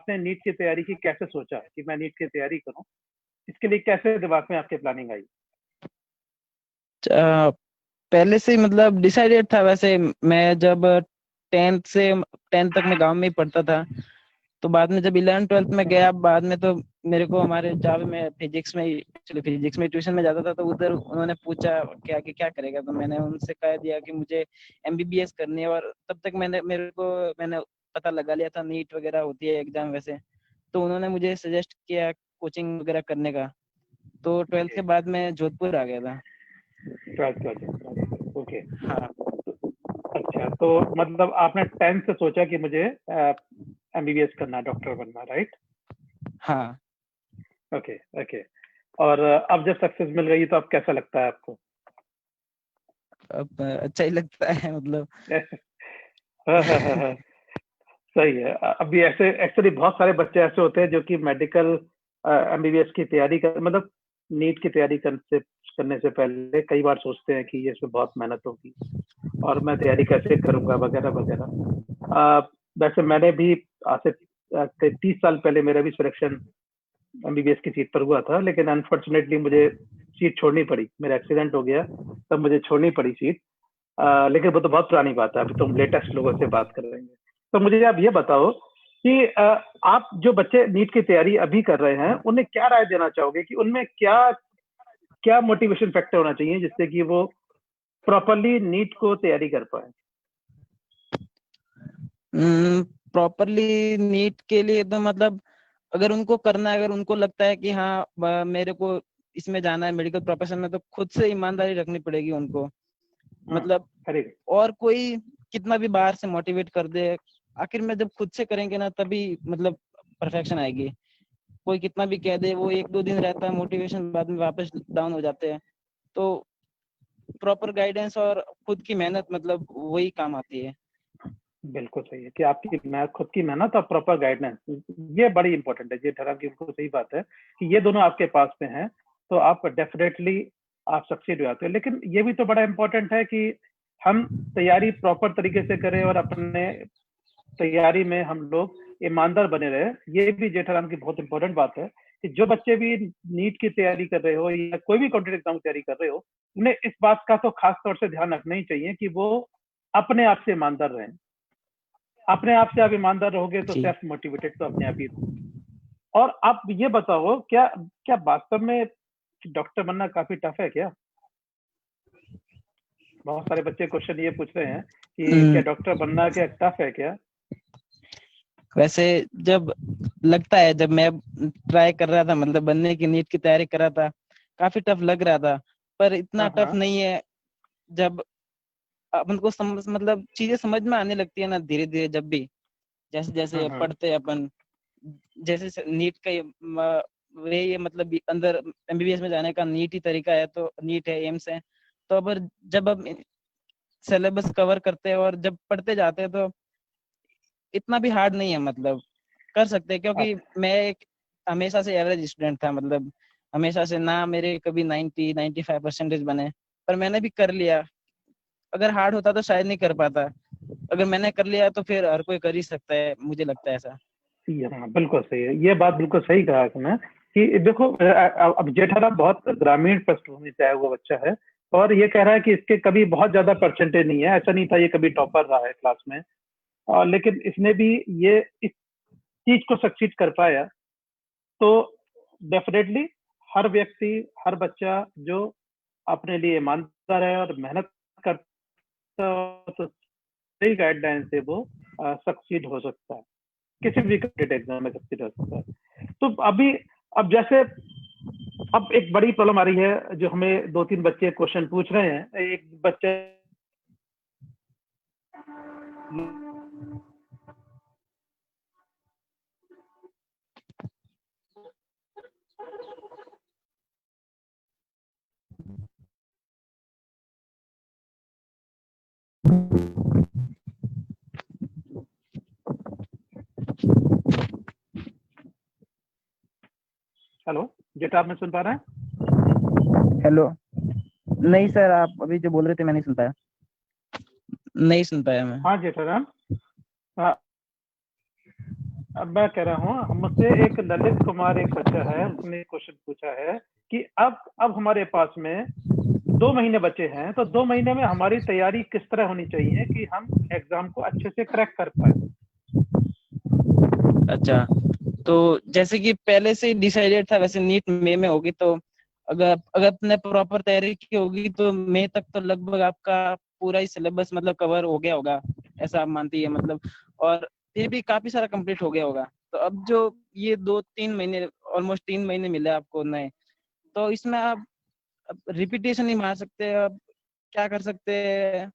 आपने नीट की तैयारी की कैसे सोचा कि मैं नीट की तैयारी करूं? इसके लिए कैसे दिमाग में आपके प्लानिंग आई? पहले से ही मतलब डिसाइडेड था। वैसे मैं जब 10th तक मैं गांव में ही पढ़ता था। तो बाद में जब 11th 12th में गया, बाद में तो मेरे को हमारे जहाँ पे मैं फिजिक्स में ट्यूशन में जाता था, तो उधर उन्होंने पूछा कि आगे क्या करेगा। तो मैंने उनसे कह दिया कि मुझे एमबीबीएस करनी है। और तब तक मैंने पता लगा लिया था नीट वगैरह होती है एग्जाम वैसे। तो उन्होंने मुझे सजेस्ट किया कोचिंग वगैरह करने का। तो 12th के बाद मैं जोधपुर आ गया था। 12th class, okay. हाँ। अच्छा, तो मतलब आपने 10th से सोचा कि मुझे एमबीबीएस करना, डॉक्टर बनना, राइट? हाँ। Okay, okay. और अब जब सक्सेस मिल गई तो अब कैसा लगता है आपको? अब अच्छा ही लगता है मतलब। हाँ, हाँ, हाँ, हाँ, सही है। अभी ऐसे एक्चुअली बहुत सारे बच्चे ऐसे होते हैं जो कि मेडिकल एमबीबीएस की तैयारी कर, मतलब नीट की तैयारी करने से पहले कई बार सोचते हैं कि ये इसमें बहुत मेहनत होगी और मैं तैयारी कैसे करूंगा, वगैरह वगैरह। वैसे मैंने भी आज से 30 साल पहले मेरा भी सिलेक्शन एमबीबीएस की सीट पर हुआ था, लेकिन अनफॉर्चुनेटली मुझे सीट छोड़नी पड़ी। मेरा एक्सीडेंट हो गया, तब मुझे छोड़नी पड़ी सीट। लेकिन वो तो बहुत पुरानी बात है, अभी तो हम लेटेस्ट लोगों से बात कर रहे हैं। तो मुझे आप ये बताओ कि आप जो बच्चे नीट की तैयारी अभी कर रहे हैं उन्हें क्या राय देना चाहोगे कि उनमें क्या क्या मोटिवेशन फैक्टर होना चाहिए जिससे कि वो प्रॉपरली नीट को तैयारी कर पाए? प्रॉपरली नीट के लिए तो मतलब अगर उनको करना है, अगर उनको लगता है कि हाँ मेरे को इसमें जाना है मेडिकल प्रोफेशन में, तो खुद से ईमानदारी रखनी पड़ेगी उनको। मतलब करेक्ट। और कोई कितना भी बाहर से मोटिवेट कर दे, आखिर में जब खुद से करेंगे ना तभी मतलब परफेक्शन आएगी। कोई कितना भी कह दे, वो 1 2 दिन रहता है मोटिवेशन, बाद में वापस डाउन हो जाते हैं। तो प्रॉपर गाइडेंस और खुद की मेहनत मतलब वही काम आती है। बिल्कुल सही है कि आपकी खुद की मेहनत और प्रॉपर गाइडेंस, ये बड़ी इंपॉर्टेंट है। ये ठहरा की बिल्कुल सही बात है कि ये दोनों आपके पास में है तो आप डेफिनेटली आप सक्सीड हो जाते हैं। लेकिन ये भी तो बड़ा इंपॉर्टेंट है कि हम तैयारी प्रॉपर तरीके से करें और अपने तैयारी में हम लोग ईमानदार बने रहे। ये भी जेठाराम की बहुत इंपॉर्टेंट बात है कि जो बच्चे भी नीट की तैयारी कर रहे हो या कोई भी कॉम्पिटेटिव एग्जाम की तैयारी कर रहे हो, उन्हें इस बात का तो खास तौर से ध्यान रखना ही चाहिए कि वो अपने आप से ईमानदार रहें। अपने आप से आप ईमानदार रहोगे तो जी। सेल्फ मोटिवेटेड तो अपने आप ही रहोगे। और आप ये बताओ, क्या क्या वास्तव में डॉक्टर बनना काफी टफ है क्या? बहुत सारे बच्चे क्वेश्चन ये पूछ रहे हैं कि क्या हम्म, डॉक्टर बनना क्या टफ है क्या? वैसे जब लगता है, जब मैं ट्राई कर रहा था मतलब बनने की नीट की तैयारी कर रहा था, काफी टफ लग रहा था। पर इतना हाँ, टफ हाँ, नहीं है। जब अपन को मतलब चीजें समझ में आने लगती है ना धीरे धीरे, जब भी जैसे हाँ, जैसे हाँ, पढ़ते हैं अपन, जैसे नीट का वे ये मतलब अंदर एमबीबीएस में जाने का नीट ही तरीका है, तो नीट है, एम्स है। तो अब जब अब सिलेबस कवर करते हैं और जब पढ़ते जाते हैं, तो इतना भी हार्ड नहीं है मतलब कर सकते हैं। क्योंकि अच्छा, मैं एक हमेशा से एवरेज स्टूडेंट था, मतलब हमेशा से ना मेरे कभी 90 95% बने। पर मैंने भी कर लिया। अगर हार्ड होता तो शायद नहीं कर पाता। अगर मैंने कर लिया तो फिर हर कोई कर ही सकता है, मुझे लगता है ऐसा। हाँ, बिल्कुल सही है। ये बात बिल्कुल सही कहा आपने कि देखो, अब जेठाराम बहुत ग्रामीण पृष्ठभूमि से आया हुआ बच्चा है और ये कह रहा है कि इसके कभी बहुत ज्यादा परसेंटेज नहीं है। ऐसा नहीं था ये कभी टॉपर रहा है क्लास में, और लेकिन इसने भी ये इस चीज को सक्सीड कर पाया। तो डेफिनेटली हर व्यक्ति, हर बच्चा जो अपने लिए ईमानदार है और मेहनत करता है तो सही गाइडलाइन से वो सक्सीड हो सकता है, किसी भी कम्पिटेटिव एग्जाम में सक्सीड हो सकता है। तो अभी, अब जैसे अब एक बड़ी प्रॉब्लम आ रही है जो हमें 2 3 बच्चे क्वेश्चन पूछ रहे हैं। एक बच्चे हेलो, जेटा आप में सुन पा रहे हैं? हेलो। नहीं सर, आप अभी जो बोल रहे थे मैं नहीं सुन पाया। नहीं सुन पाया मैं। हाँ जेठाराम, हाँ, अब मैं कह रहा हूँ, हमसे एक ललित कुमार एक बच्चा है, उसने क्वेश्चन पूछा है कि अब हमारे पास में 2 महीने बचे हैं, तो 2 महीने में हमारी तैयारी किस तरह होनी चाहिए कि हम एग्जाम को अच्छे से क्रैक कर पाए। अच्छा, तो जैसे कि पहले से डिसाइडेड था वैसे नीट मई में होगी, तो अगर अगर आपने प्रॉपर तैयारी की होगी तो मई तक तो लगभग आपका पूरा ही सिलेबस मतलब कवर हो गया होगा, ऐसा आप मानती है मतलब, और फिर भी काफी सारा कंप्लीट हो गया होगा। तो अब जो ये 2-3 महीने, ऑलमोस्ट 3 महीने मिले आपको नए, तो इसमें आप रिपीटेशन ही मार सकते हैं। अब क्या कर सकते हैं,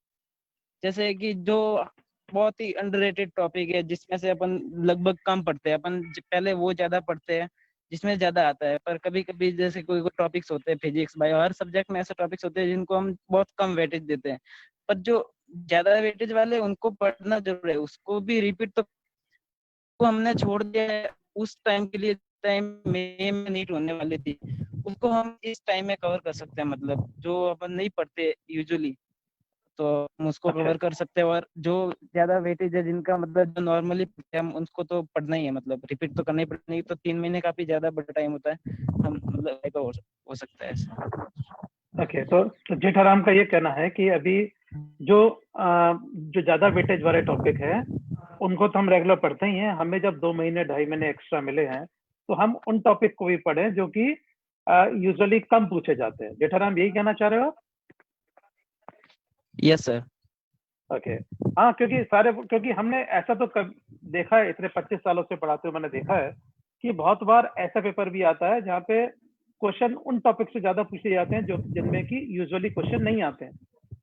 जैसे कि जो बहुत ही अंडररेटेड टॉपिक है जिसमें से अपन लगभग कम पढ़ते हैं, अपन पहले वो ज्यादा पढ़ते हैं जिसमें ज्यादा आता है, पर कभी कभी जैसे कोई कोई टॉपिक्स होते हैं, फिजिक्स बायो हर सब्जेक्ट में ऐसे टॉपिक्स होते हैं जिनको हम बहुत कम वेटेज देते हैं, पर जो ज्यादा वेटेज वाले उनको पढ़ना जरूर है, उसको भी रिपीट तो हमने छोड़ दिया है उस टाइम के लिए, टाइम में नीट होने वाली थी, उसको हम इस टाइम में कवर कर सकते हैं, मतलब जो अपन नहीं पढ़ते यूजुअली, तो हम उसको अच्छा, कवर कर सकते हैं। और जो ज्यादा वेटेज है जिनका मतलब जो नॉर्मली हम उनको तो पढ़ना ही है, मतलब रिपीट तो करना ही पड़ेगा, नहीं तो 3 महीने काफी ज्यादा बड़ा टाइम होता है, हम मतलब हो सकता है ऐसा। ओके। तो जेठाराम का ये कहना है कि अभी जो जो ज्यादा वेटेज वाले टॉपिक है उनको तो हम रेगुलर पढ़ते ही हैं, हमें जब 2 महीने 2.5 महीने एक्स्ट्रा मिले हैं तो हम उन टॉपिक को भी पढ़ें जो कि यूजुअली कम पूछे जाते हैं। जेठाराम यही कहना चाह रहे हो आप? Yes sir. ओके। हाँ, क्योंकि हमने ऐसा तो देखा है, इतने 25 सालों से पढ़ाते हुए मैंने देखा है कि बहुत बार ऐसा पेपर भी आता है जहाँ पे क्वेश्चन उन टॉपिक से ज्यादा पूछे जाते हैं जो जिनमें कि यूजुअली क्वेश्चन नहीं आते हैं।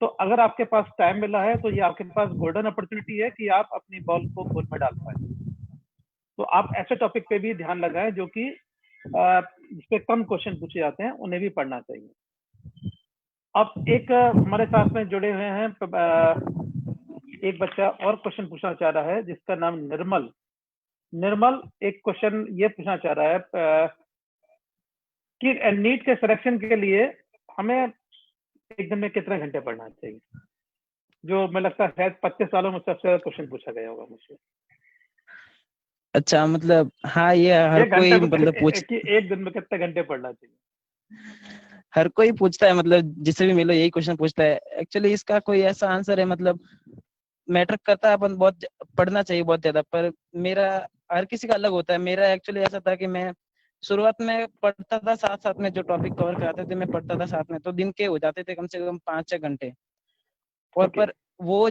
तो अगर आपके पास टाइम मिला है तो ये आपके पास गोल्डन अपॉर्चुनिटी है कि आप अपनी बॉल को गोल में डाल पाए। तो आप ऐसे टॉपिक पे भी ध्यान लगाएं जो कि जिसपे कम क्वेश्चन पूछे जाते हैं, उन्हें भी पढ़ना चाहिए। अब एक हमारे साथ में जुड़े हुए हैं, एक बच्चा और क्वेश्चन पूछना चाह रहा है जिसका नाम निर्मल। निर्मल एक क्वेश्चन ये पूछना चाह रहा है कि नीट के सिलेक्शन के लिए हमें एक दिन में कितने घंटे पढ़ना चाहिए, जो मुझे लगता है शायद 25 सालों में सबसे ज्यादा क्वेश्चन पूछा गया होगा मुझसे। अच्छा, मतलब हाँ, ये हर एक घंटे कोई में मतलब कि एक दिन में कितने घंटे पढ़ना चाहिए? हर कोई पूछता है, मतलब जिसे भी मिलो यही क्वेश्चन पूछता है। एक्चुअली इसका कोई ऐसा आंसर है, मतलब मैटर करता है, अपन बहुत पढ़ना चाहिए बहुत ज्यादा, पर मेरा हर किसी का अलग होता है। मेरा एक्चुअली ऐसा था कि मैं शुरुआत में पढ़ता था, साथ साथ में जो टॉपिक कवर कराते थे मैं पढ़ता था साथ में, तो दिन के हो जाते थे कम से कम 5-6 घंटे। और ओके। पर वो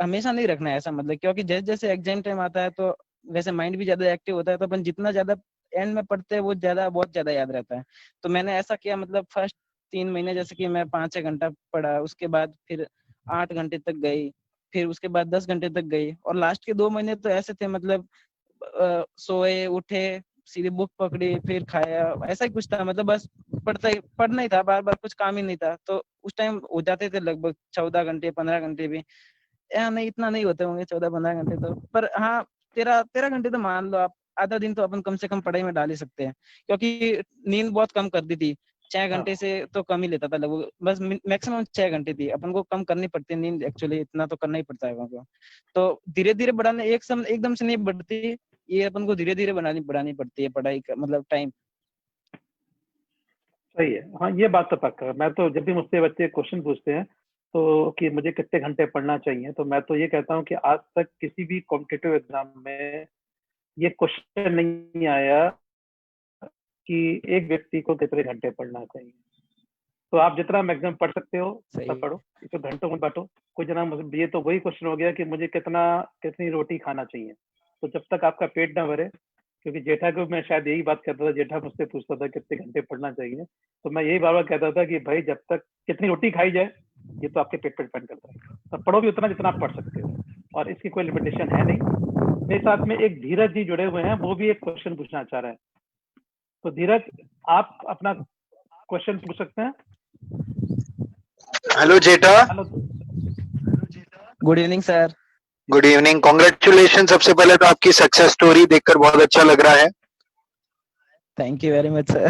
हमेशा नहीं रखना है ऐसा, मतलब क्योंकि जैसे जैसे एग्जाम टाइम आता है तो वैसे माइंड भी ज्यादा एक्टिव होता है, तो अपन जितना ज्यादा एंड में पढ़ते हैं वो ज्यादा बहुत ज्यादा याद रहता है। तो मैंने ऐसा किया, मतलब फर्स्ट 3 महीने जैसे कि मैं 5-6 घंटा पढ़ा, उसके बाद फिर 8 घंटे तक गई, फिर उसके बाद 10 घंटे तक गई, और लास्ट के 2 महीने तो ऐसे थे, मतलब सोए उठे सीधे बुक पकड़ी फिर खाया, ऐसा ही कुछ था, मतलब बस पढ़ना ही था, बार बार कुछ काम ही नहीं था। तो उस टाइम हो जाते थे लगभग 14 घंटे 15 घंटे भी, या नहीं इतना नहीं होते होंगे 14-15 घंटे तो, पर हाँ 13 13 घंटे तो मान लो आप, आधा दिन तो अपन कम से कम पढ़ाई में डाल ही सकते हैं, क्योंकि नींद बहुत कम कर दी थी। 6 घंटे हाँ, से तो कम ही लेता था लगभग, बस मैक्सिमम 6 घंटे थी, अपन को कम करनी पड़ती है नींद, एक्चुअली इतना तो करना ही पड़ता है अपन को। तो धीरे धीरे बढ़ाने, एकदम से नहीं बढ़ती, ये अपन को धीरे धीरे बढ़ानी पड़ती है पढ़ाई का मतलब टाइम। सही है। हाँ, ये बात तो पक्का है। मैं तो जब भी मुझसे बच्चे क्वेश्चन पूछते हैं तो कि मुझे कितने घंटे पढ़ना चाहिए, तो मैं तो ये कहता हूँ कि आज तक किसी भी कॉम्पिटिटिव एग्जाम में ये क्वेश्चन नहीं आया कि एक व्यक्ति को कितने घंटे पढ़ना चाहिए। तो आप जितना मैक्सिमम पढ़ सकते हो उतना सही है। पढ़ो, इसे घंटों में बांटो। कोई जना, ये तो वही क्वेश्चन हो गया कि मुझे कितनी रोटी खाना चाहिए। तो जब तक आपका पेट ना भरे, क्योंकि जेठा को मैं शायद यही बात कहता था, जेठा मुझसे पूछता था कितने घंटे पढ़ना चाहिए, तो मैं यही बार बार कहता था कि भाई जब तक कितनी रोटी खाई जाए ये तो आपके पेट पर डिपेंड करता है। तो पढ़ो भी उतना जितना आप पढ़ सकते हो, और इसकी कोई लिमिटेशन है नहीं। मेरे साथ में एक धीरज जी जुड़े हुए हैं, वो भी एक क्वेश्चन पूछना चाह रहे हैं। तो धीरज, आप अपना क्वेश्चन पूछ सकते हैं। Hello Jetha. Hello. Good evening sir. Good evening, congratulation. सबसे पहले तो आपकी सक्सेस स्टोरी देखकर बहुत अच्छा लग रहा है। Thank you very much sir.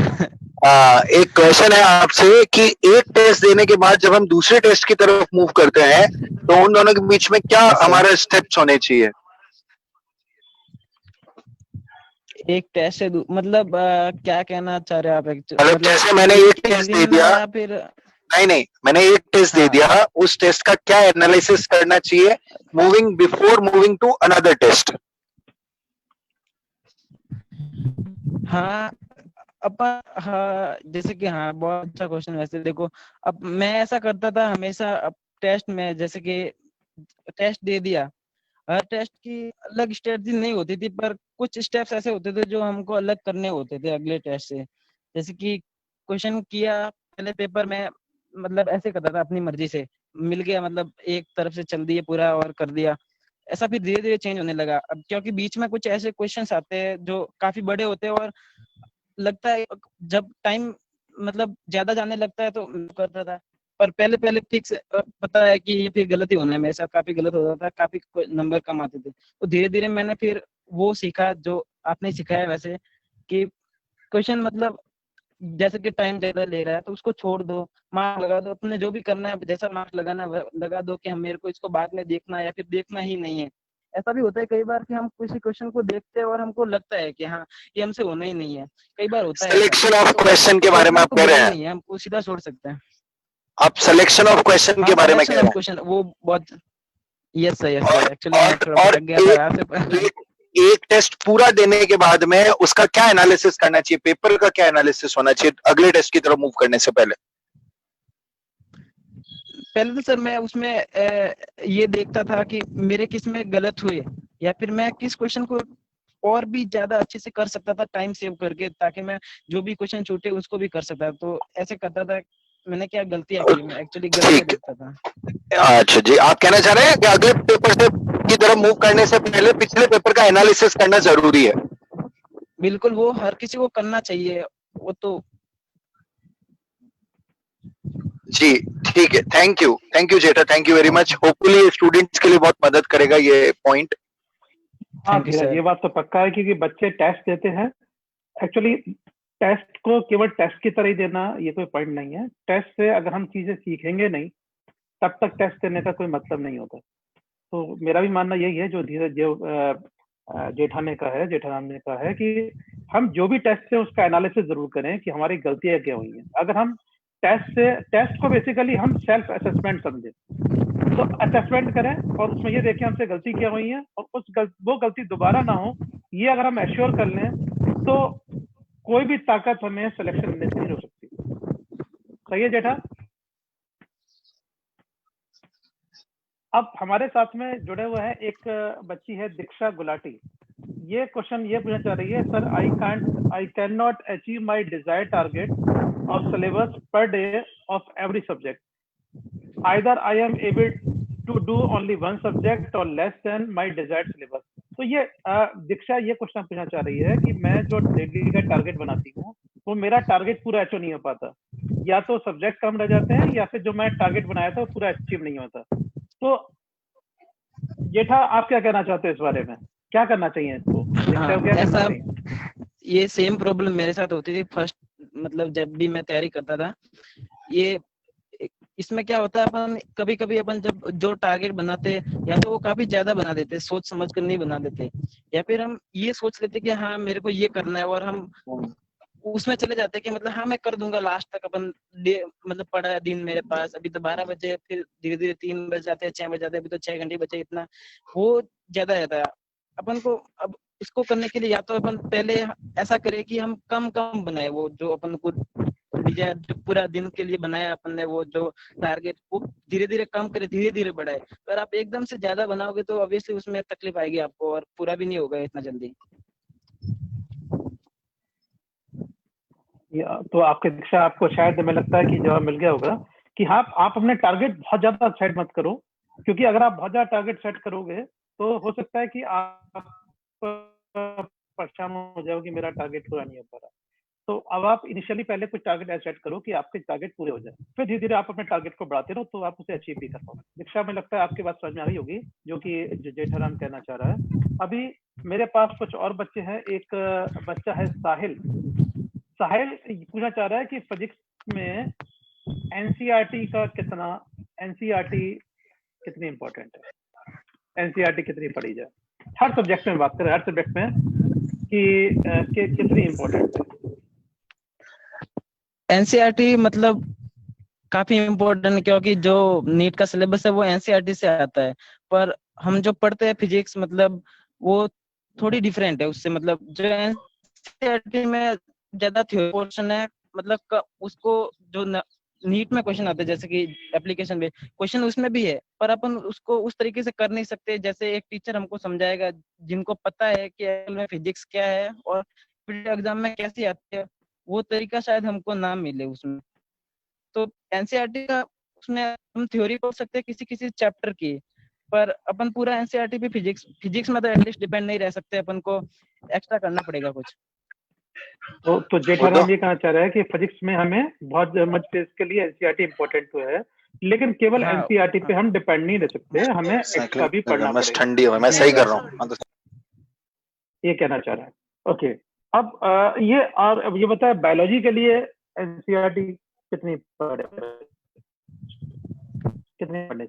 एक क्वेश्चन है आपसे कि एक टेस्ट देने के बाद जब हम दूसरे टेस्ट की तरफ मूव करते हैं तो उन दोनों के बीच में क्या यस सर। हमारे स्टेप्स होने चाहिए? एक टेस्ट से मतलब क्या कहना चाह रहे हैं आप? मतलब जैसे मैंने एक टेस्ट दे दिन में दिया, या फिर नहीं मैंने एक टेस्ट दे हाँ दिया, उस टेस्ट का क्या एनालिसिस करना चाहिए moving before moving to another test? हाँ अपन हाँ जैसे कि हाँ बहुत अच्छा क्वेश्चन। वैसे देखो, अब मैं ऐसा करता था हमेशा, अब टेस्ट में जैसे कि टेस्ट दे दिया, हर टेस्ट की अलग स्ट्रेटजी नहीं होती थी, पर कुछ स्टेप्स ऐसे होते थे जो हमको अलग करने होते थे अगले टेस्ट से। जैसे कि क्वेश्चन किया पहले पेपर में, मतलब ऐसे करता था अपनी मर्जी से, मिल गया मतलब एक तरफ से चल दिए पूरा और कर दिया। ऐसा फिर धीरे धीरे चेंज होने लगा, अब क्योंकि बीच में कुछ ऐसे क्वेश्चंस आते हैं जो काफी बड़े होते हैं और लगता है जब टाइम मतलब ज्यादा जाने लगता है तो करता था। पर पहले पहले फिक्स पता है कि ये फिर गलती होना है, मेरे साथ काफी गलत होता था, काफी नंबर कम आते थे। तो धीरे धीरे मैंने फिर वो सीखा जो आपने सिखाया वैसे, कि क्वेश्चन मतलब जैसे कि टाइम ज्यादा ले रहा है तो उसको छोड़ दो, मार्क लगा दो, अपने जो भी करना है जैसा मार्क लगाना है लगा दो, कि हम मेरे को इसको बाद में देखना है या फिर देखना ही नहीं है। ऐसा भी होता है कई बार कि हम किसी क्वेश्चन को देखते हैं और हमको लगता है कि हाँ ये हमसे होना ही नहीं है, कई बार होता है ऐसा। सिलेक्शन ऑफ तो क्वेश्चन के बारे में छोड़ना आप तो कह बुरा रहे ही हैं? नहीं है, हमको सीधा छोड़ सकते हैं। आप सिलेक्शन ऑफ क्वेश्चन के हाँ बारे में सिलेक्शन कह ऑफ रहे क्वेश्चन वो बहुत, यस सर यस हैं? सर, एक्चुअली मैं थोड़ा और भटक गया था राह से। एक टेस्ट पूरा देने के बाद में उसका क्या एनालिसिस करना चाहिए, पेपर का क्या एनालिसिस होना चाहिए अगले टेस्ट की तरफ मूव करने से पहले? पहले तो सर मैं उसमें ये देखता था कि मेरे किस में गलत हुए, या फिर मैं किस क्वेश्चन को और भी ज्यादा अच्छे से कर सकता था टाइम सेव करके, ताकि मैं जो भी क्वेश्चन छूटे उसको भी कर सकता। तो ऐसे करता था, मैंने क्या गलतियां की, मैं एक्चुअली गलतियां ठीक, देखता था। अच्छा जी, आप कहना चाह रहे हैं कि अगले पेपर से की तरफ मूव करने से पहले पिछले पेपर का एनालिसिस करना जरूरी है? बिल्कुल, वो हर किसी को करना चाहिए वो तो। जी ठीक है, thank you Jetha, thank you very much. Hopefully students के लिए बहुत मदद करेगा ये पॉइंट। हाँ थैंक यू धीरज, सर। ये बात तो पक्का है क्योंकि बच्चे टेस्ट देते हैं। एक्चुअली टेस्ट को केवल टेस्ट की तरह ही देना ये कोई पॉइंट नहीं है। टेस्ट से अगर हम चीजें सीखेंगे नहीं तब तक टेस्ट देने का कोई मतलब नहीं होता। तो मेरा भी मानना यही है जो धीरज जो जेठा ने कहा है, जेठाराम ने कहा है कि हम जो भी टेस्ट है उसका एनालिसिस जरूर करें कि हमारी गलतियां क्या हुई हैं। अगर हम टेस्ट को बेसिकली हम सेल्फ असेसमेंट समझे तो असेसमेंट करें और उसमें ये देखें हमसे गलती क्या हुई है और वो गलती दोबारा ना हो, ये अगर हम एश्योर कर लें तो कोई भी ताकत हमें सिलेक्शन देने से नहीं रोक सकती। सही है जेठा? अब हमारे साथ में जुड़े हुए हैं एक बच्ची है दीक्षा गुलाटी। ये क्वेश्चन ये पूछना चाह रही है, sir I can not achieve my desire target of syllabus per day of every subject, either I am able to do only one subject और less than my desired syllabus. तो ये दीक्षा ये क्वेश्चन पूछना चाह रही है कि मैं जो डेली का टारगेट बनाती हूँ वो मेरा टारगेट पूरा अचीव नहीं हो पाता, या तो सब्जेक्ट कम रह जाते हैं या फिर जो मैं टारगेट बनाया था वो पूरा अचीव नहीं होता। तो जेठा आप क्या कहना चाहते हैं इस बारे में, क्या करना चाहिए इसको? दीक्षा को क्या करना ऐसा चाहिए? ये सेम प्रॉब्लम मेरे साथ होती थी फर्स्ट, मतलब जब भी मैं तैयारी करता था। ये इसमें क्या होता है, अपन कभी कभी अपन जब जो टारगेट बनाते हैं या तो वो काफी ज्यादा बना देते, सोच समझ कर नहीं बना देते, या फिर हम ये सोच लेते कि हाँ मेरे को ये करना है और हम उसमें चले जाते हैं कि मतलब हाँ मैं कर दूंगा लास्ट तक। अपन मतलब पड़ा है दिन मेरे पास, अभी तो 12 बजे, फिर धीरे धीरे 3 बज जाते हैं, 6 बज जाते हैं, अभी तो 6 घंटे बचे, इतना वो ज्यादा रहता है अपन को। अब इसको करने के लिए या तो अपन पहले ऐसा करें कि हम कम कम बनाए, वो जो अपन को जो पूरा दिन के लिए बनाया अपन ने वो जो टारगेट, वो धीरे धीरे कम करे, धीरे धीरे बढ़ाए। अगर आप एकदम से ज्यादा बनाओगे तो ऑब्वियसली उसमें तकलीफ आएगी आपको और पूरा भी नहीं होगा इतना जल्दी। तो आपके दीक्षा आपको शायद हमें लगता है कि जवाब मिल गया होगा कि हाँ आप अपने टारगेट बहुत ज्यादा सेट मत करो, क्योंकि अगर आप बहुत ज्यादा टारगेट सेट करोगे तो हो सकता है कि आप परेशान हो जाओ कि मेरा टारगेट पूरा नहीं हो पा रहा। तो अब आप इनिशियली पहले कुछ टारगेट ऐसे सेट करो कि आपके टारगेट पूरे हो जाए, फिर धीरे धीरे आप अपने टारगेट को बढ़ाते रहो तो आप उसे अचीव भी कर पाओगे। दीक्षा में लगता है आपकी बात समझ में आ गई होगी जो कि जेठाराम कहना चाह रहा है। अभी मेरे पास कुछ और बच्चे हैं। एक बच्चा है साहिल। साहिल पूछना चाह रहा है कि फिजिक्स में एनसीईआरटी का कितना, एनसीईआरटी कितनी इंपॉर्टेंट है, एनसीईआरटी कितनी पढ़ी जाए? हर सब्जेक्ट में बात करें, हर सब्जेक्ट में कितनी इम्पोर्टेंट है? एनसीईआरटी मतलब काफी इम्पोर्टेंट, क्योंकि जो नीट का सिलेबस है वो एनसीईआरटी से आता है, पर हम जो पढ़ते हैं फिजिक्स मतलब वो थोड़ी डिफरेंट है उससे। मतलब जो एनसीईआरटी में ज्यादा थ्योरी पोर्शन है, मतलब उसको जो नीट में क्वेश्चन आते हैं जैसे कि एप्लीकेशन में क्वेश्चन उसमें भी है, पर अपन उसको उस तरीके से कर नहीं सकते जैसे एक टीचर हमको समझाएगा, जिनको पता है कि एक्चुअल में फिजिक्स क्या है और फिर एग्जाम में कैसे आती है, वो तरीका शायद हमको ना मिले उसमें। तो एनसीईआरटी का उसमें हम थ्योरी पढ़ सकते हैं किसी किसी चैप्टर की, पर अपन पूरा एनसीईआरटी पे फिजिक्स में तो एटलीस्ट डिपेंड नहीं रह सकते, अपन को एक्स्ट्रा करना पड़ेगा कुछ। तो जेठाराम ये कहना चाह रहा है कि फिजिक्स में हमें बहुत मच के लिए एनसीईआरटी इम्पोर्टेंट तो है, लेकिन केवल हाँ, एनसीईआरटी पे हम डिपेंड नहीं रह सकते, हमें एक्स्ट्रा भी पढ़ना पड़ेगा। ठंडी हो, मैं सही कर रहा हूँ। ये कहना चाह रहा है। ओके, अब ये बताया बायोलॉजी के लिए एनसीईआरटी कितनी पढ़ने?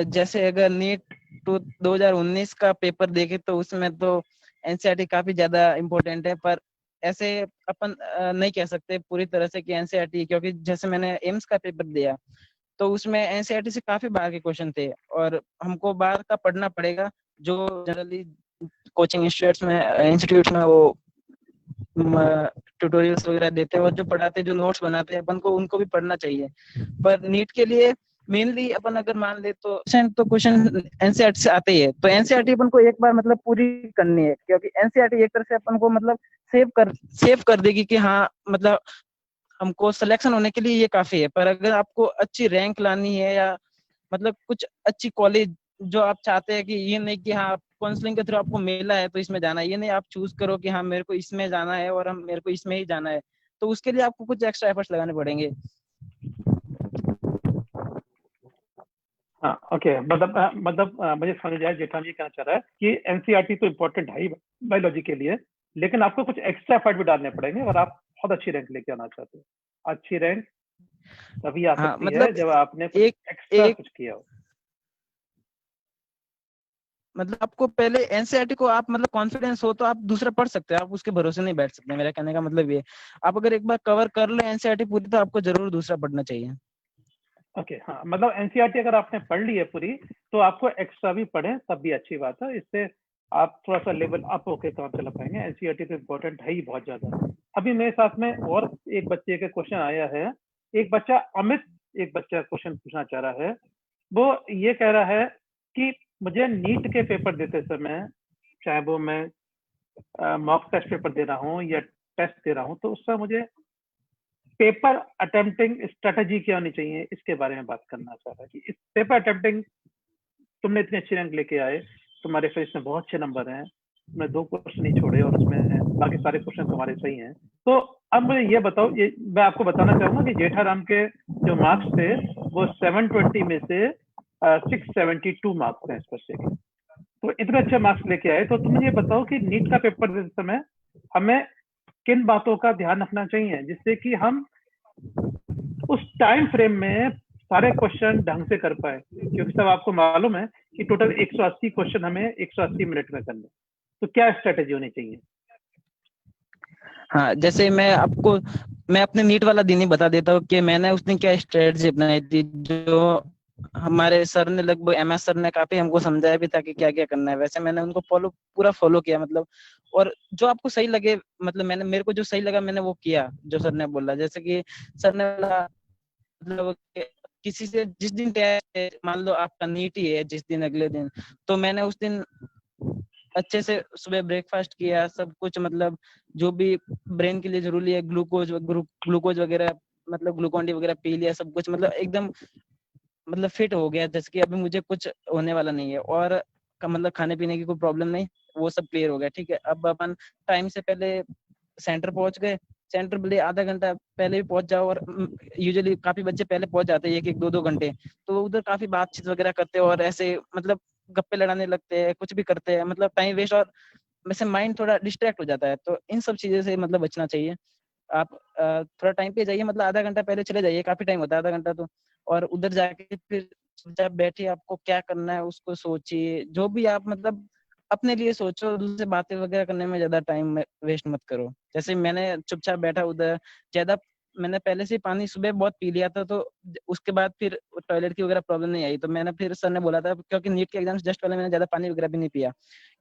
जैसे अगर नीट 2019 का पेपर देखे तो उसमें तो एनसीईआरटी काफी ज्यादा इम्पोर्टेंट है, पर ऐसे अपन नहीं कह सकते पूरी तरह से कि एनसीईआरटी, क्योंकि जैसे मैंने एम्स का पेपर दिया तो उसमें एनसीईआरटी से काफी बाहर के क्वेश्चन थे और हमको बाहर का पढ़ना पड़ेगा, जो जनरली कोचिंग इंस्टीट्यूट्स में वो ट्यूटोरियल्स वगैरह देते हैं और जो पढ़ाते हैं, जो नोट्स बनाते हैं, अपन को उनको भी पढ़ना चाहिए। पर नीट के लिए मेनली अपन अगर मान ले तो क्वेश्चन एनसीईआरटी से आते ही है, तो एनसीईआरटी अपन को एक बार मतलब पूरी करनी है, क्योंकि एनसीईआरटी एक तरह से अपन को मतलब सेव कर देगी कि हाँ मतलब हमको सिलेक्शन होने के लिए ये काफी है। पर अगर आपको अच्छी रैंक लानी है या मतलब कुछ अच्छी कॉलेज जो आप चाहते हैं, कि ये नहीं कि हाँ काउंसलिंग के थ्रू आपको मिला है तो इसमें जाना है, ये नहीं आप चूज करो कि हाँ मेरे को इसमें जाना है और हम मेरे को इसमें ही जाना है, तो उसके लिए आपको कुछ एक्स्ट्रा एफर्ट्स लगाने पड़ेंगे। हाँ, ओके, मतलब मुझे समझ आया जेठान जी कहना चाह रहा है कि एनसीईआरटी तो इम्पोर्टेंट है ही बायोलॉजी के लिए, लेकिन आपको कुछ एक्स्ट्रा एफर्ट भी डालने पड़ेंगे अगर आप बहुत अच्छी रैंक लेके आना चाहते हो। अच्छी रैंक तभी आ सकती है मतलब जब आपने कुछ एक्स्ट्रा कुछ किया हो। मतलब आपको पहले एनसीईआरटी को आप मतलब कॉन्फिडेंस हो तो आप दूसरा पढ़ सकते हैं, आप उसके भरोसे नहीं बैठ सकते। मेरा कहने का मतलब ये, आप अगर एक बार कवर कर लो एनसीईआरटी पूरी तो आपको जरूर दूसरा पढ़ना चाहिए। ओके, हाँ, मतलब एनसीईआरटी अगर आपने पढ़ ली है पूरी तो आपको एक्स्ट्रा भी पढ़े तब भी अच्छी बात है, इससे आप थोड़ा सा लेवल अप होके काम चला पाएंगे। एनसीईआरटी तो इम्पोर्टेंट है ही बहुत ज्यादा। अभी मेरे साथ में और एक बच्चे का क्वेश्चन आया है, एक बच्चा अमित एक बच्चा क्वेश्चन पूछना चाह रहा है। वो ये कह रहा है कि मुझे नीट के पेपर देते समय, चाहे वो मैं मॉक टेस्ट पेपर दे रहा हूँ या टेस्ट दे रहा हूँ, तो उससे मुझे पेपर अटेम्प्टिंग स्ट्रेटजी क्या होनी चाहिए, इसके बारे में बात करना चाह रहा है कि इस पेपर अटेम्प्टिंग, तुमने इतने अच्छे रैंक लेके आए, तुम्हारे फेस में बहुत अच्छे नंबर हैं, तुमने 2 क्वेश्चन नहीं छोड़े और उसमें बाकी सारे क्वेश्चन तुम्हारे सही हैं, तो अब मुझे ये बताओ, ये मैं आपको बताना चाहूंगा कि जेठाराम के जो मार्क्स थे वो 720 में से 672 मार्क्स हैं इस बच्चे के। तो इतने अच्छे मार्क्स लेके आए, तो तुम ये बताओ कि नीट का पेपर देते समय हमें किन बातों का ध्यान रखना चाहिए जिससे कि हम उस टाइम फ्रेम में सारे क्वेश्चन ढंग से कर पाए, क्योंकि सब आपको मालूम है कि टोटल 180 क्वेश्चन हमें 180 मिनट में करने, तो क्या स्ट्रेटेजी होनी चाहिए? हाँ, जैसे मैं अपने नीट वाला दिन ही बता देता हूँ कि मैंने उस दिन क्या स्ट्रेटजी अपनाई थी, जो हमारे सर ने लगभग MS सर ने काफी हमको समझाया भी था कि क्या क्या करना है, वैसे मैंने उनको पूरा फॉलो किया मतलब। और जो आपको सही लगे, मतलब मेरे को जो सही लगा मैंने वो किया जो सर ने बोला। जैसे कि सर ने बोला मतलब किसी से जिस दिन टेस्ट, मान लो आपका नीट ही है जिस दिन अगले दिन, तो मैंने उस दिन अच्छे से सुबह ब्रेकफास्ट किया, सब कुछ मतलब जो भी ब्रेन के लिए जरूरी है, ग्लूकोज वगैरह मतलब ग्लूकॉन डी वगैरह पी लिया, सब कुछ मतलब एकदम मतलब फिट हो गया, जैसे कि अभी मुझे कुछ होने वाला नहीं है और मतलब खाने पीने की कोई प्रॉब्लम नहीं, वो सब क्लियर हो गया। ठीक है, अब अपन टाइम से पहले सेंटर पहुंच गए। सेंटर भले आधा घंटा पहले भी पहुंच जाओ, और यूजुअली काफी बच्चे पहले पहुंच जाते हैं 1-1, 2-2 घंटे, तो उधर काफी बातचीत वगैरह करते हैं और ऐसे मतलब गप्पे लड़ाने लगते हैं, कुछ भी करते हैं, मतलब टाइम वेस्ट और वैसे माइंड थोड़ा डिस्ट्रैक्ट हो जाता है। तो इन सब चीजों से मतलब बचना चाहिए। आप थोड़ा टाइम पे जाइए, मतलब आधा घंटा पहले चले जाइए, काफी टाइम होता है आधा घंटा तो, और उधर जाके फिर जब बैठिए आपको क्या करना है उसको सोचिए, जो भी आप मतलब अपने लिए सोचो, दूसरे बातें वगैरह करने में ज्यादा टाइम वेस्ट मत करो। जैसे मैंने चुपचाप बैठा उधर, ज्यादा मैंने पहले से ही पानी सुबह बहुत पी लिया था, तो उसके बाद फिर टॉयलेट की वगैरह प्रॉब्लम नहीं आई। तो मैंने फिर सर ने बोला था, क्योंकि नीट के एग्जाम जस्ट पहले मैंने ज्यादा पानी वगैरह भी नहीं पिया,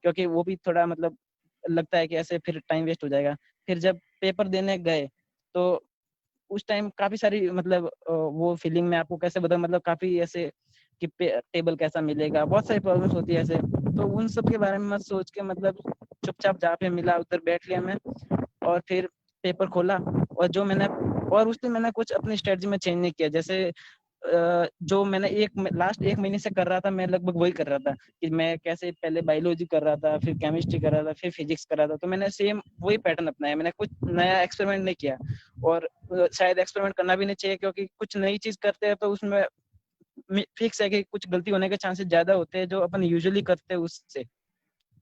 क्योंकि वो भी थोड़ा मतलब लगता है कि ऐसे फिर टाइम वेस्ट हो जाएगा। फिर जब पेपर देने गए तो उस टाइम काफी सारी मतलब वो फीलिंग में आपको कैसे बता, मतलब काफी ऐसे कि टेबल कैसा मिलेगा, बहुत सारी प्रॉब्लम्स होती है ऐसे। तो उन सब के बारे में मत सोच के मतलब चुपचाप जहाँ पे मिला उधर बैठ लिया मैं, और फिर पेपर खोला। और जो मैंने, और उस दिन मैंने कुछ अपनी स्ट्रेटजी में चेंज नहीं किया। जैसे जो मैंने लास्ट 1 महीने से कर रहा था, मैं लगभग वही कर रहा था कि मैं कैसे पहले बायोलॉजी कर रहा था, फिर केमिस्ट्री कर रहा था, फिर फिजिक्स कर रहा था। तो मैंने सेम वही पैटर्न अपनाया, मैंने कुछ नया एक्सपेरिमेंट नहीं किया। और शायद एक्सपेरिमेंट करना भी नहीं चाहिए, क्योंकि कुछ नई चीज करते हैं तो उसमें फिक्स है कि कुछ गलती होने के चांसेस ज्यादा होते हैं जो अपन यूजुअली करते हैं उससे।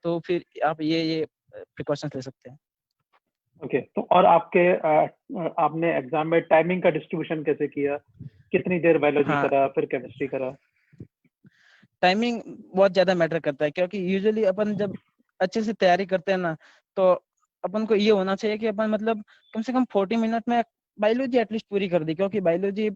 तो फिर आप ये प्रिकॉशंस ले सकते हैं। ओके, तो और आपने एग्जाम में टाइमिंग का डिस्ट्रीब्यूशन कैसे किया? कितनी देर बायोलॉजी हाँ, करा, फिर केमिस्ट्री करा? टाइमिंग बहुत ज्यादा मैटर करता है, क्योंकि यूजुअली अपन जब अच्छे से तैयारी करते हैं ना, तो अपन को ये होना चाहिए कि अपन मतलब कम से कम 40 मिनट में बायोलॉजी एटलीस्ट पूरी कर दी, क्योंकि बायोलॉजी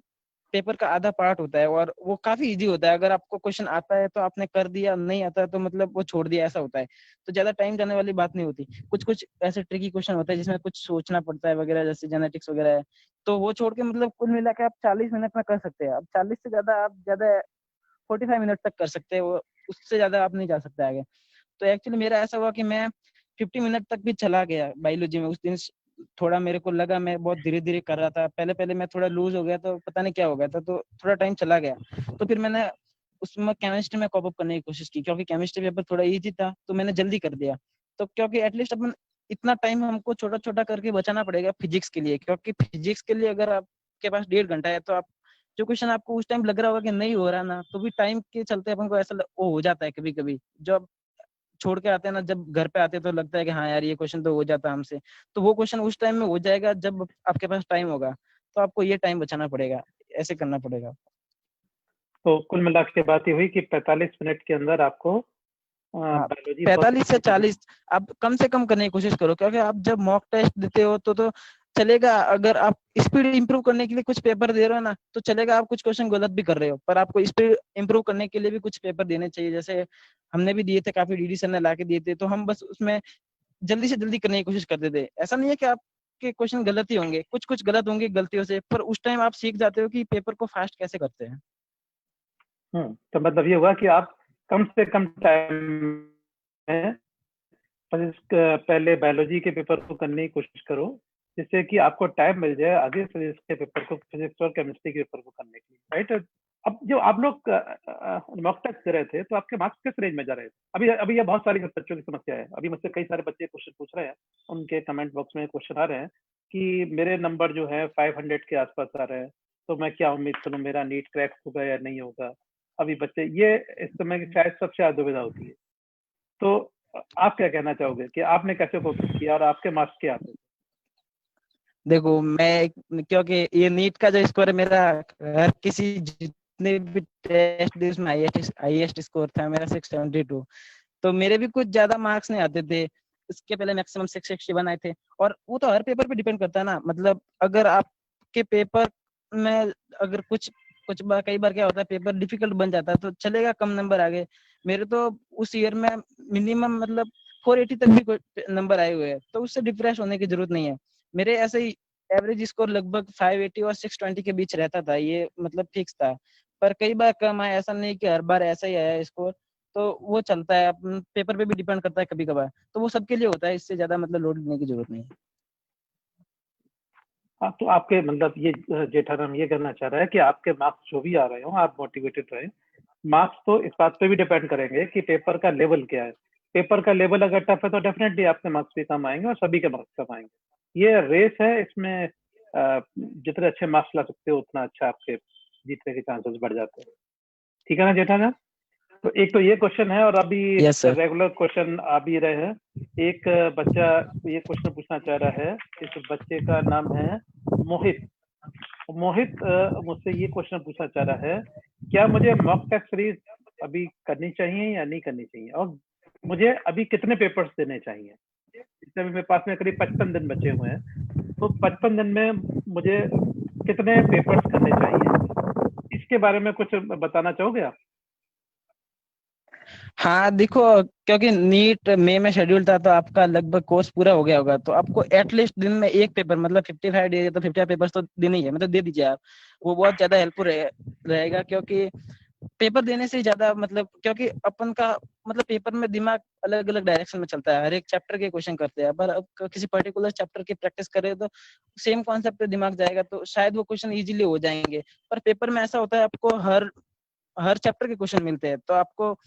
पेपर का आधा पार्ट होता है और वो काफी इजी होता है। अगर आपको क्वेश्चन आता है तो आपने कर दिया, नहीं आता है तो मतलब वो छोड़ दिया, ऐसा होता है। तो ज्यादा टाइम जाने वाली बात नहीं होती। कुछ कुछ ऐसे ट्रिकी क्वेश्चन होते हैं जिसमें कुछ सोचना पड़ता है वगैरह, जैसे जेनेटिक्स वगैरह है। तो वो छोड़ के मतलब कुल मिला के आप 40 मिनट में कर सकते हैं। अब 40 से ज्यादा आप ज्यादा 45 मिनट तक कर सकते हैं, वो उससे ज्यादा आप नहीं जा सकते आगे। तो एक्चुअली मेरा ऐसा हुआ कि मैं 50 मिनट तक भी चला गया बायोलॉजी में उस दिन। थोड़ा मेरे को लगा मैं बहुत धीरे धीरे कर रहा था, पहले पहले मैं थोड़ा लूज हो गया, तो पता नहीं क्या हो गया था, तो थोड़ा टाइम चला गया। तो फिर मैंने उसमें केमिस्ट्री में कॉप अप करने की कोशिश की, क्योंकि केमिस्ट्री पेपर थोड़ा इजी था, तो मैंने जल्दी कर दिया। तो क्योंकि एटलीस्ट अपन इतना टाइम हमको छोटा छोटा करके बचाना पड़ेगा फिजिक्स के लिए, क्योंकि फिजिक्स के लिए अगर आपके पास 1.5 घंटा है, तो आप जो क्वेश्चन आपको उस टाइम लग रहा होगा कि नहीं हो रहा ना, तो भी टाइम के चलते अपन को ऐसा वो हो जाता है कभी कभी। जो छोड़ के आते हैं ना, जब घर पे आते हैं तो लगता है कि हाँ यार ये क्वेश्चन तो हो जाता हमसे। तो वो क्वेश्चन उस टाइम में हो जाएगा जब आपके पास टाइम होगा। तो आपको ये टाइम बचाना पड़ेगा, ऐसे करना पड़ेगा। तो कुल मिला के बात ये हुई कि 45 मिनट के अंदर आपको हाँ, बायोलॉजी बहुत 45 से अच्छे से 40 आप कम से कम करने की कोशिश करो, क्योंकि आप जब मॉक टेस्ट देते हो तो चलेगा। अगर आप स्पीड इंप्रूव करने के लिए कुछ पेपर दे रहे हो ना, तो चलेगा आप कुछ क्वेश्चन गलत भी कर रहे हो, पर आपको स्पीड इंप्रूव करने के लिए भी कुछ पेपर देने चाहिए। जैसे हमने भी दिए थे, काफी डीडी सर ने ला के दिए थे, तो हम बस उसमें जल्दी से जल्दी करने की कोशिश करते थे। ऐसा नहीं है कि आपके क्वेश्चन गलत ही होंगे, कुछ कुछ गलत होंगे गलतियों से, पर उस टाइम आप सीख जाते हो कि पेपर को फास्ट कैसे करते हैं। तो मतलब ये हुआ कि आप कम से कम टाइम में पहले बायोलॉजी के पेपर को करने की कोशिश करो, जिससे कि आपको टाइम मिल जाए आगे फिजिक्स के पेपर को, फिजिक्स और केमिस्ट्री के पेपर को करने के लिए, राइट? अब जो आप लोग मॉक टेस्ट कर रहे थे, तो आपके मार्क्स किस रेंज में जा रहे थे? अभी अभी ये बहुत सारी बच्चों की समस्या है। अभी मुझसे कई सारे बच्चे क्वेश्चन पूछ रहे हैं, उनके कमेंट बॉक्स में क्वेश्चन आ रहे हैं कि मेरे नंबर जो है 500 के आसपास आ रहे हैं, तो मैं क्या उम्मीद करूं, मेरा नीट क्रैक होगा या नहीं होगा? अभी बच्चे ये इस समय की शायद सबसे ज्यादा दुविधा होती है। तो आप क्या कहना चाहोगे कि आपने कैसे कोशिश किया और आपके मार्क्स क्या आते थे? देखो मैं, क्योंकि ये नीट का जो स्कोर है मेरा, हर किसी जितने भी टेस्ट दी उसमें हाईएस्ट स्कोर था मेरा 672। तो मेरे भी कुछ ज्यादा मार्क्स नहीं आते थे। इसके पहले मैक्सिमम 661 आए थे। और वो तो हर पेपर पे डिपेंड करता है ना, मतलब अगर आपके पेपर में अगर कुछ कुछ बार कई बार क्या होता है, पेपर डिफिकल्ट बन जाता है, तो चलेगा कम नंबर आ गए। मेरे तो उस ईयर में मिनिमम मतलब 480 तक भी नंबर आए हुए हैं, तो उससे डिप्रेस होने की जरूरत नहीं है। मेरे ऐसे ही एवरेज स्कोर लगभग 580 और 620 के बीच रहता था, ये मतलब फिक्स था। पर कई बार कम आया, ऐसा नहीं कि हर बार ऐसा ही आया स्कोर। तो वो चलता है, पेपर पे भी डिपेंड करता है कभी कभार। तो वो सबके लिए होता है, इससे ज्यादा मतलब लोड लेने की जरूरत नहीं है। हाँ, तो आपके मतलब ये जेठाराम ये कहना चाह रहा है कि आपके मार्क्स जो भी आ रहे हो, आप मोटिवेटेड रहे। मार्क्स तो इस बात पे भी डिपेंड करेंगे कि पेपर का लेवल क्या है। पेपर का लेवल अगर टफ है तो डेफिनेटली आपके मार्क्स भी कम आएंगे और सभी के मार्क्स कम आएंगे। ये रेस है, इसमें जितने अच्छे मार्क्स ला सकते हो उतना अच्छा आपके जीतने के चांसेस बढ़ जाते हैं। ठीक है ना जेठाराम? तो एक तो ये क्वेश्चन है, और अभी यस सर। रेगुलर क्वेश्चन आ भी रहे हैं। एक बच्चा ये क्वेश्चन पूछना चाह रहा है, इस बच्चे का नाम है मोहित। मोहित मुझसे ये क्वेश्चन पूछना चाह रहा है, क्या मुझे मॉक टेस्ट सीरीज अभी करनी चाहिए या नहीं करनी चाहिए? और मुझे अभी कितने पेपर्स देने चाहिए। जैसे अभी मेरे पास में करीब 55 दिन बचे हुए हैं, तो 55 दिन में मुझे कितने पेपर्स करने चाहिए, इसके बारे में कुछ बताना चाहोगे आप? हाँ देखो, क्योंकि नीट मई में शेड्यूल था, तो आपका लगभग कोर्स पूरा हो गया होगा, तो आपको एटलीस्ट दिन में एक पेपर, मतलब 55 डेज है तो 55 पेपर्स तो देने ही है, मतलब दे दीजिए आप। वो बहुत ज्यादा हेल्पफुल रहेगा, क्योंकि पेपर देने से ज्यादा, मतलब क्योंकि अपन का मतलब पेपर में दिमाग अलग अलग डायरेक्शन में चलता है, हर एक चैप्टर के क्वेश्चन करते हैं, पर अब किसी पर्टिकुलर चैप्टर की प्रैक्टिस करें तो सेम कॉन्सेप्ट पे दिमाग जाएगा, तो शायद वो क्वेश्चन इजीली हो जाएंगे। पर पेपर में ऐसा होता है, आपको हर हर चैप्टर के क्वेश्चन मिलते हैं, तो आपको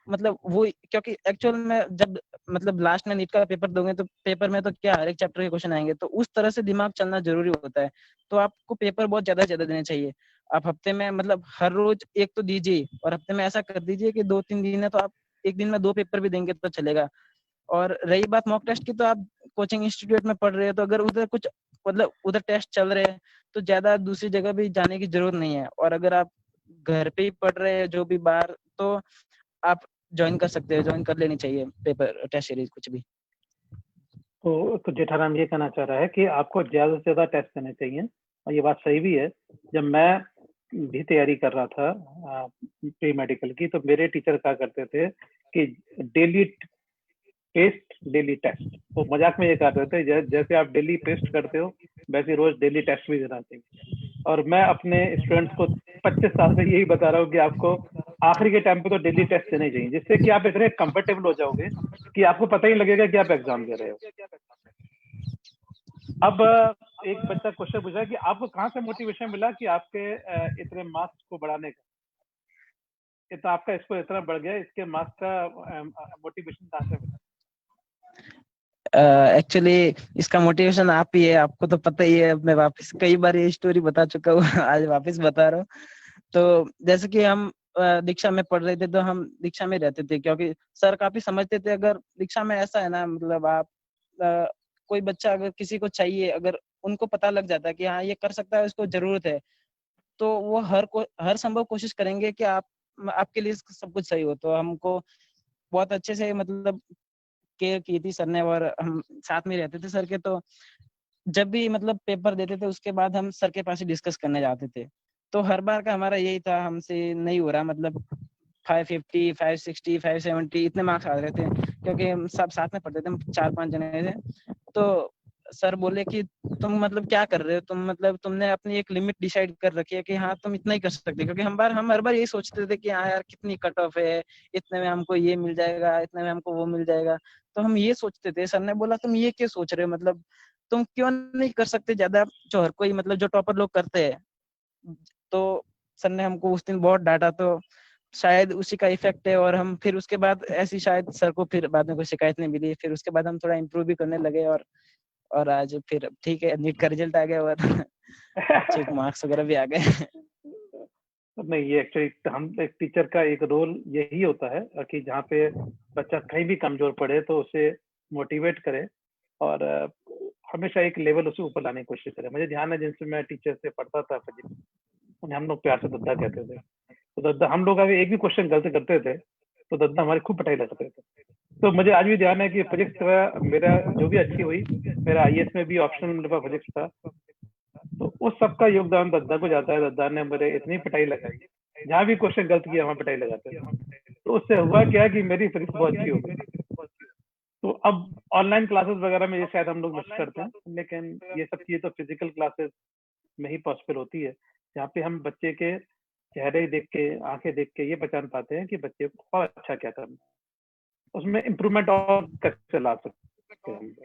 मतलब वो, क्योंकि एक्चुअल में जब मतलब लास्ट में नीट का पेपर दोगे, तो पेपर में तो क्या हर एक चैप्टर के क्वेश्चन आएंगे, तो उस तरह से दिमाग चलना जरूरी होता है। तो आपको पेपर बहुत ज्यादा ज्यादा देने चाहिए। आप हफ्ते में मतलब हर रोज एक तो दीजिए, और हफ्ते में ऐसा कर दीजिए कि 2-3 दिन है तो आप एक दिन में 2 पेपर भी देंगे तो चलेगा। और रही बात मॉक टेस्ट की, तो आप कोचिंग इंस्टीट्यूट में पढ़ रहे हो, तो अगर उधर कुछ मतलब उधर टेस्ट चल रहे हैं, तो ज्यादा दूसरी जगह भी जाने की जरूरत नहीं है। और अगर आप घर पे ही पढ़ रहे हैं जो भी बाहर, तो आप ज्वाइन कर सकते हो, ज्वाइन कर लेनी चाहिए पेपर टेस्ट सीरीज कुछ भी। तो जेठाराम ये कहना चाह रहा है कि आपको ज्यादा से ज्यादा टेस्ट देने चाहिए, और ये बात सही भी है। जब मैं भी तैयारी कर रहा था प्री मेडिकल की, तो मेरे टीचर कहा करते थे कि डेली टेस्ट डेली टेस्ट। वो मजाक में ये कहते थे जैसे आप डेली टेस्ट करते हो, वैसे रोज डेली टेस्ट भी देना चाहिए। और मैं अपने स्टूडेंट्स को 25 साल से यही बता रहा हूँ कि आपको आखिरी के टाइम पे तो डेली टेस्ट देने चाहिए, जिससे कि आप इतने कंफर्टेबल हो जाओगे कि आपको पता ही लगेगा कि आप एग्जाम दे रहे हो। अब एक बच्चा क्वेश्चन पूछा कि आपको कहाँ से मोटिवेशन मिला कि आपके इतने मार्क्स को बढ़ाने का, तो आपका इसको इतना बढ़ गया, इसके मार्क्स का मोटिवेशन कहाँ से मिला? एक्चुअली इसका मोटिवेशन आप ही है, आपको तो पता ही है, मैं वापस कई बार ये स्टोरी बता चुका हूँ आज वापस बता रहा हूँ। तो जैसे कि हम दीक्षा में पढ़ रहे थे, तो हम दीक्षा में रहते थे, क्योंकि सर काफी समझते थे। अगर दीक्षा में ऐसा है ना, मतलब आप कोई बच्चा अगर किसी को चाहिए, अगर उनको पता लग जाता है कि हाँ ये कर सकता है, उसको जरूरत है, तो वो हर संभव कोशिश करेंगे कि आपके लिए सब कुछ सही हो। तो हमको बहुत अच्छे से मतलब केयर की थी सर ने, और हम साथ में रहते थे सर के। तो जब भी मतलब पेपर देते थे, उसके बाद हम सर के पास ही डिस्कस करने जाते थे। तो हर बार का हमारा यही था, हमसे नहीं हो रहा, मतलब 550, 560, 570 इतने मार्क्स आ रहे थे, क्योंकि हम सब साथ में पढ़ते थे, हम 4-5 जने थे। तो सर बोले कि तुम मतलब क्या कर रहे हो, तुम मतलब तुमने अपनी एक लिमिट डिसाइड कर रखी है कि हाँ तुम इतना ही कर सकते, क्योंकि हम हर बार यही सोचते थे कि हाँ यार कितनी कट ऑफ है, इतने में हमको ये मिल जाएगा, इतने में हमको वो मिल जाएगा। तो हम ये सोचते थे। सर ने बोला तुम ये क्यों सोच रहे हो, मतलब तुम क्यों नहीं कर सकते ज्यादा, जो हर कोई मतलब जो टॉपर लोग करते हैं। तो सर ने हमको उस दिन बहुत डांटा, तो शायद उसी का इफेक्ट है। और हम फिर उसके बाद ऐसी शायद सर को फिर बाद में कोई शिकायत नहीं मिली, फिर उसके बाद हम थोड़ा इम्प्रूव भी करने लगे। और आज फिर ठीक है, नीट का रिजल्ट आ गया, और अच्छे मार्क्स वगैरह भी आ गए। नहीं, ये एक्चुअली हम एक टीचर का एक रोल यही होता है कि जहाँ पे बच्चा कहीं भी कमजोर पड़े तो उसे मोटिवेट करे, और हमेशा एक लेवल उसे ऊपर लाने की कोशिश करे। मुझे ध्यान है जिनसे मैं टीचर से पढ़ता था फिजिक्स, उन्हें हम लोग प्यार से दद्दा कहते थे। तो दद्दा, हम लोग अगर एक भी क्वेश्चन गलत करते थे तो दद्दा हमारी खूब पिटाई लगते थे। तो मुझे आज भी ध्यान है कि फिजिक्स का मेरा जो भी अच्छी हुई, मेरा आईएएस में भी ऑप्शनल मेरे पास फिजिक्स था, तो उस सबका योगदान दद्दा को जाता है। दद्दा ने मेरे इतनी पिटाई लगाई, जहाँ भी क्वेश्चन गलत किया वहां पिटाई लगाते थे। तो उससे हुआ क्या कि मेरी फिजिक्स बहुत अच्छी हो गई। तो अब ऑनलाइन क्लासेस वगैरह में ये शायद हम लोग मिस करते हैं, लेकिन ये सब चीजें तो फिजिकल क्लासेस में ही पॉसिबल होती है, जहाँ पे हम बच्चे के चेहरे देख के, आंखें देख के ये पहचान पाते हैं कि बच्चे को और अच्छा क्या करना है, उसमें इम्प्रूवमेंट और कैसे ला सकते हैं।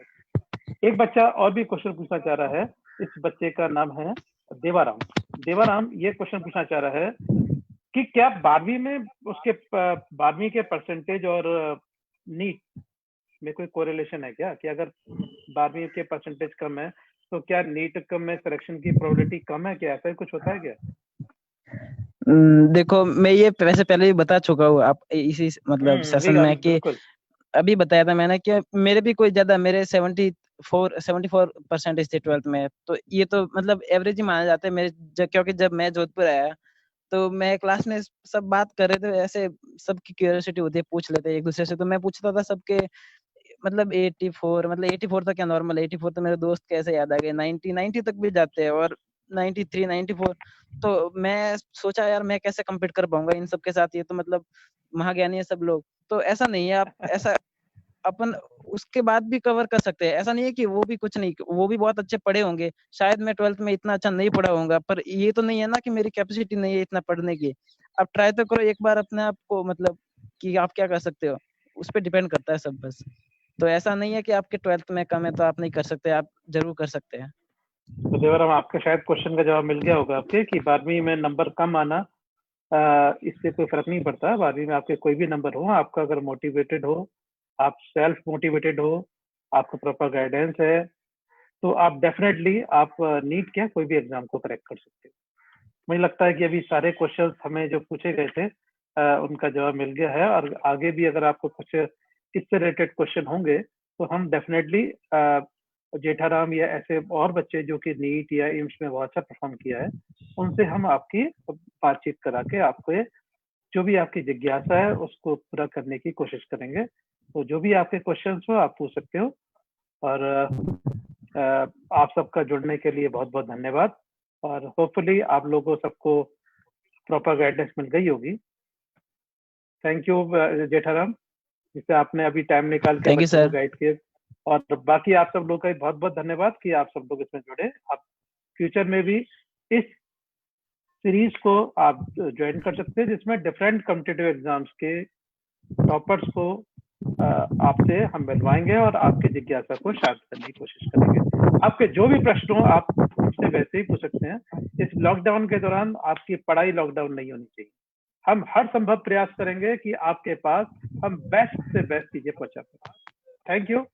एक बच्चा और भी क्वेश्चन पूछना चाह रहा है, इस बच्चे का नाम है देवाराम। देवाराम ये क्वेश्चन पूछना चाह रहा है कि क्या 12वीं में उसके 12वीं के परसेंटेज और नीट में कोई कोरिलेशन है क्या, कि अगर 12वीं के परसेंटेज कम है तो क्या नीट कम में सिलेक्शन की प्रोबेबिलिटी कम है, क्या ऐसा ही कुछ होता है क्या? देखो, मैं ये वैसे पहले भी बता चुका हूँ आप इसी मतलब सेशन में, कि बिल्कुल। अभी बताया था मैंने कि मेरे भी कोई ज्यादा, मेरे 74% थे 12th में। तो ये तो मतलब एवरेज ही माना जाता है मेरे, क्योंकि जब मैं जोधपुर आया तो मैं क्लास में सब बात कर रहे थे, ऐसे सबकी क्यूरियोसिटी होती है, पूछ लेते हैं एक दूसरे से, तो मैं पूछता था सबके मतलब 84, मतलब 84 तो क्या नॉर्मल, 84 तो मेरे दोस्त कैसे याद आ गए, 90 तक भी जाते हैं, और 93 94। तो मैं सोचा यार मैं कैसे कम्पीट कर पाऊंगा इन सब के साथ, ये तो मतलब महाज्ञानी है सब लोग। तो ऐसा नहीं है, आप ऐसा अपन उसके बाद भी कवर कर सकते हैं, ऐसा नहीं है कि वो भी कुछ नहीं, वो भी बहुत अच्छे पढ़े होंगे, शायद मैं 12th में इतना अच्छा नहीं पढ़ा होऊंगा, पर ये तो नहीं है ना कि मेरी कैपेसिटी नहीं है इतना पढ़ने की। आप ट्राई तो करो एक बार अपने आप को, मतलब कि आप क्या कर सकते हो, उस पर डिपेंड करता है सब बस। तो ऐसा नहीं है कि आपके 12th में कम है तो आप नहीं कर सकते, आप जरूर कर सकते हैं। तो देवराम, आपका शायद क्वेश्चन का जवाब मिल गया होगा आपके कि 12वीं में नंबर कम आना इससे कोई फर्क नहीं पड़ता। 12वीं में आपके कोई भी नंबर हो, आपका अगर मोटिवेटेड हो, आप सेल्फ मोटिवेटेड हो, आपका प्रॉपर गाइडेंस है, तो आप डेफिनेटली आप नीट क्या कोई भी एग्जाम को क्रैक कर सकते हो। मुझे लगता है कि अभी सारे क्वेश्चंस हमें जो पूछे गए थे उनका जवाब मिल गया है, और आगे भी अगर आपको कुछ इससे रिलेटेड क्वेश्चन होंगे तो हम डेफिनेटली जेठाराम या ऐसे और बच्चे जो कि नीट या एम्स में बहुत अच्छा परफॉर्म किया है, उनसे हम आपकी बातचीत करा के आपको जो भी आपकी जिज्ञासा है उसको पूरा करने की कोशिश करेंगे। तो जो भी आपके क्वेश्चंस हो आप पूछ सकते हो, और आप सबका जुड़ने के लिए बहुत बहुत धन्यवाद, और होपफुली आप लोगों सबको प्रॉपर गाइडेंस मिल गई होगी। थैंक यू जेठाराम, जिससे आपने अभी टाइम निकाल के बच्चों को गाइड किया, और बाकी आप सब लोग का बहुत बहुत धन्यवाद कि आप सब लोग इसमें जुड़े। आप फ्यूचर में भी इस सीरीज को आप ज्वाइन कर सकते हैं, जिसमें डिफरेंट कॉम्पिटिटिव एग्जाम्स के टॉपर्स को आपसे हम मिलवाएंगे और आपकी जिज्ञासा को शांत करने की कोशिश करेंगे। आपके जो भी प्रश्न हो आप हमसे वैसे ही पूछ सकते हैं। इस लॉकडाउन के दौरान आपकी पढ़ाई लॉकडाउन नहीं होनी चाहिए। हम हर संभव प्रयास करेंगे कि आपके पास हम बेस्ट से बेस्ट चीजें पहुंचा पाए। Thank you.